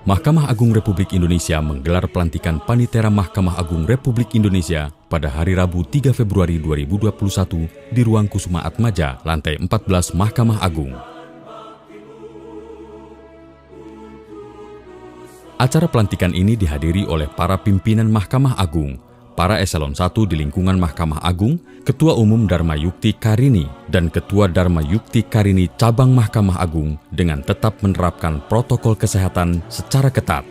Mahkamah Agung Republik Indonesia menggelar pelantikan Panitera Mahkamah Agung Republik Indonesia pada hari Rabu 3 Februari 2021 di Ruang Kusuma Atmaja, lantai 14 Mahkamah Agung. Acara pelantikan ini dihadiri oleh para pimpinan Mahkamah Agung, para eselon 1 di lingkungan Mahkamah Agung, Ketua Umum Dharma Yukti Karini, dan Ketua Dharma Yukti Karini Cabang Mahkamah Agung dengan tetap menerapkan protokol kesehatan secara ketat.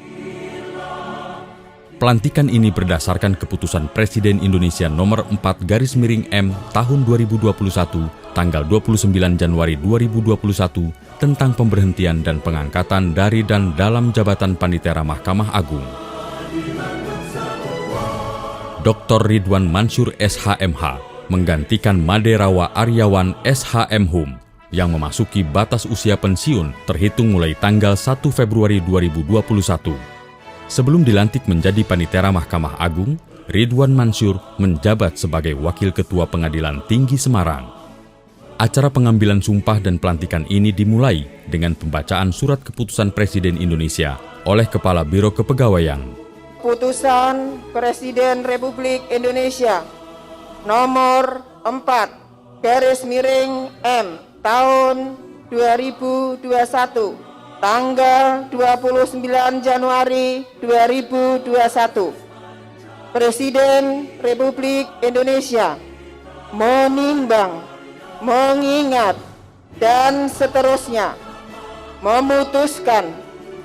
Pelantikan ini berdasarkan keputusan Presiden Indonesia nomor 4/M tahun 2021 tanggal 29 Januari 2021 tentang pemberhentian dan pengangkatan dari dan dalam jabatan Panitera Mahkamah Agung. Dr. Ridwan Mansur SHMH menggantikan Maderawa Aryawan SHMHum yang memasuki batas usia pensiun terhitung mulai tanggal 1 Februari 2021. Sebelum dilantik menjadi Panitera Mahkamah Agung, Ridwan Mansur menjabat sebagai Wakil Ketua Pengadilan Tinggi Semarang. Acara pengambilan sumpah dan pelantikan ini dimulai dengan pembacaan surat keputusan Presiden Indonesia oleh Kepala Biro Kepegawaian. Putusan Presiden Republik Indonesia nomor 4/M tahun 2021 tanggal 29 Januari 2021. Presiden Republik Indonesia menimbang, mengingat, dan seterusnya memutuskan,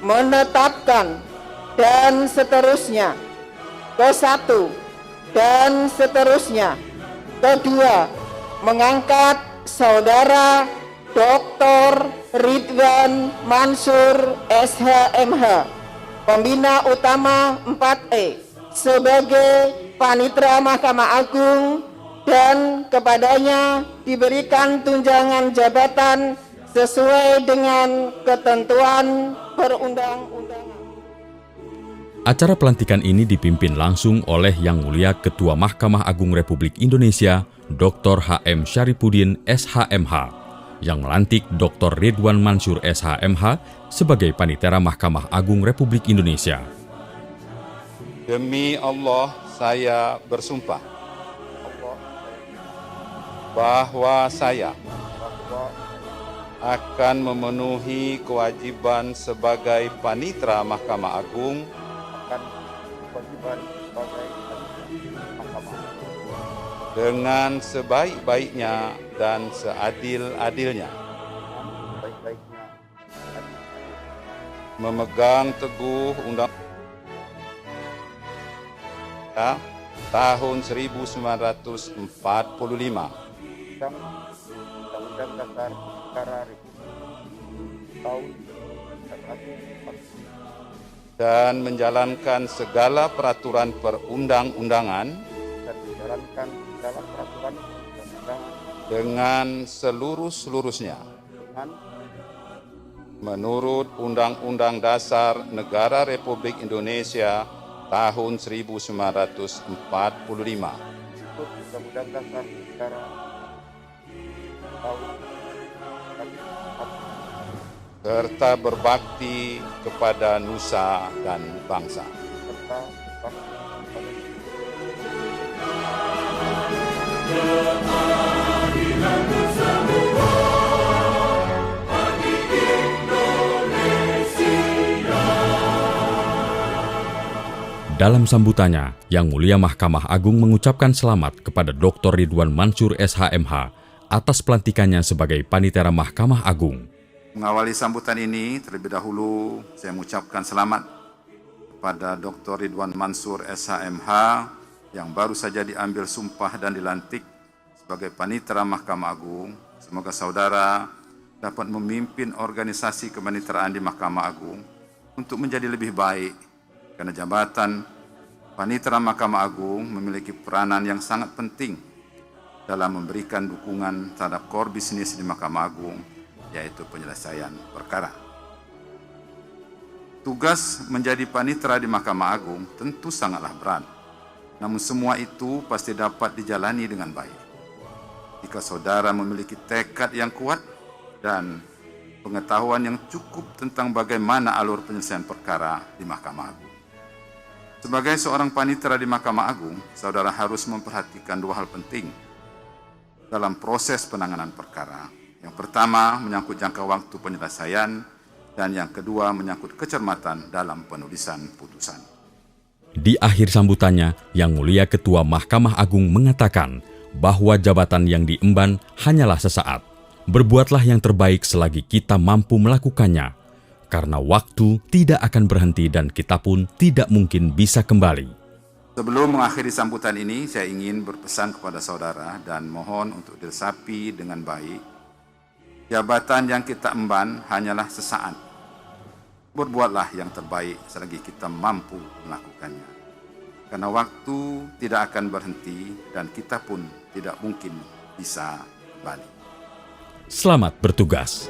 menetapkan, dan seterusnya. Ke-1 dan seterusnya. Kedua, mengangkat Saudara Dr. Ridwan Mansur SHMH, Pembina Utama 4E, sebagai Panitera Mahkamah Agung dan kepadanya diberikan tunjangan jabatan sesuai dengan ketentuan perundang-undangan. Acara pelantikan ini dipimpin langsung oleh Yang Mulia Ketua Mahkamah Agung Republik Indonesia, Dr. H.M. Syarifuddin SHMH, yang melantik Dr. Ridwan Mansur SHMH sebagai Panitera Mahkamah Agung Republik Indonesia. Demi Allah, saya bersumpah bahwa saya akan memenuhi kewajiban sebagai Panitera Mahkamah Agung dengan sebaik-baiknya dan seadil-adilnya, memegang teguh Undang-Undang tahun 1945, Undang-Undang Dasar Negara Republik tahun 1945, dan menjalankan segala peraturan perundang-undangan dengan seluruh-seluruhnya menurut Undang-Undang Dasar Negara Republik Indonesia tahun 1945 Undang-Undang Dasar Negara tahun serta berbakti kepada nusa dan bangsa. Dalam sambutannya, Yang Mulia Mahkamah Agung mengucapkan selamat kepada Dr. Ridwan Mansur SHMH atas pelantikannya sebagai Panitera Mahkamah Agung. Mengawali sambutan ini, terlebih dahulu saya mengucapkan selamat kepada Dr. Ridwan Mansur SHMH yang baru saja diambil sumpah dan dilantik sebagai Panitera Mahkamah Agung. Semoga saudara dapat memimpin organisasi kepaniteraan di Mahkamah Agung untuk menjadi lebih baik, karena jabatan Panitera Mahkamah Agung memiliki peranan yang sangat penting dalam memberikan dukungan terhadap core bisnis di Mahkamah Agung, yaitu penyelesaian perkara. Tugas menjadi panitera di Mahkamah Agung tentu sangatlah berat, namun semua itu pasti dapat dijalani dengan baik jika saudara memiliki tekad yang kuat dan pengetahuan yang cukup tentang bagaimana alur penyelesaian perkara di Mahkamah Agung. Sebagai seorang panitera di Mahkamah Agung, saudara harus memperhatikan dua hal penting dalam proses penanganan perkara. Yang pertama menyangkut jangka waktu penyelesaian, dan yang kedua menyangkut kecermatan dalam penulisan putusan. Di akhir sambutannya, Yang Mulia Ketua Mahkamah Agung mengatakan bahwa jabatan yang diemban hanyalah sesaat. Berbuatlah yang terbaik selagi kita mampu melakukannya, karena waktu tidak akan berhenti dan kita pun tidak mungkin bisa kembali. Sebelum mengakhiri sambutan ini, saya ingin berpesan kepada saudara dan mohon untuk diresapi dengan baik. Jabatan yang kita emban hanyalah sesaat. Berbuatlah yang terbaik selagi kita mampu melakukannya. Karena waktu tidak akan berhenti dan kita pun tidak mungkin bisa kembali. Selamat bertugas.